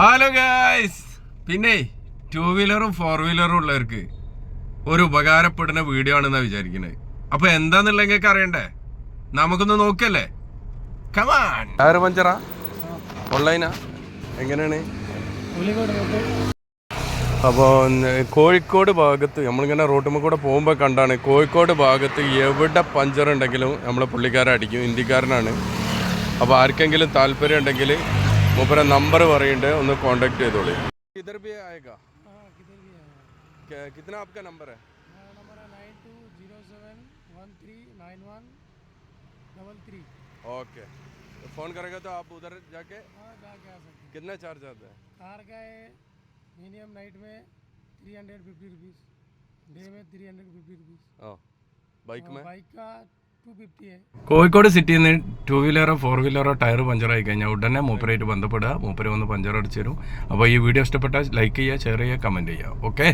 Hello guys, പിന്നെ 2 വീലറും 4 വീലറും ഉള്ളവർക്ക് ഒരു ഉപകാരപ്പെടുന്ന വീഡിയോ ആണെന്നാ വിചാരിക്കുന്നത്. അപ്പൊ എന്താന്നുള്ളതൊക്കെ അറിയണ്ടേ? നമുക്കൊന്ന് നോക്കല്ലേ. കമാൺ. ടയർ പഞ്ചറാ ഓൺലൈനാ എങ്ങനെയാണ്? അപ്പോൾ കോഴിക്കോട് ഭാഗത്ത് നമ്മളിങ്ങനെ റോട്ടുമ്മ കൂടെ പോകുമ്പോൾ കണ്ടാണ്, കോഴിക്കോട് ഭാഗത്ത് എവിടെ പഞ്ചർ ഉണ്ടെങ്കിലും നമ്മളെ പുള്ളിക്കാരൻ അടിക്കും. ഹിന്ദിക്കാരനാണ്. അപ്പോൾ ആർക്കെങ്കിലും താല്പര്യം ഉണ്ടെങ്കിൽ മൂപ്പരെ നമ്പർ പറയുന്നുണ്ട്, ഒന്ന് കോണ്ടാക്ട് ചെയ്തോളൂ. ഇधർ भी आएगा? हां, किधर भी आएगा. कितना आपका नंबर है? मेरा नंबर है 9207139133. ओके, फोन करेगा तो आप उधर जाके जाके आ सकते हैं. कितना चार्ज आता है? कार का है मिनिमम नाइट में 350 रुपीस, डे में 350 रुपीस. हां, बाइक का 250 है. കോഴിക്കോട് സിറ്റിയിൽ നിന്ന് 2 വീലറോ 4 വീലറോ ടയർ പഞ്ചറായി കഴിഞ്ഞാൽ ഉടനെ മൂപ്പരായിട്ട് ബന്ധപ്പെടുക. മൂപ്പര് വന്ന് പഞ്ചർ അടിച്ചു തരും. അപ്പോൾ ഈ വീഡിയോ ഇഷ്ടപ്പെട്ടാൽ ലൈക്ക് ചെയ്യുക, ഷെയർ ചെയ്യുക, കമൻറ്റ് ചെയ്യുക. ഓക്കെ.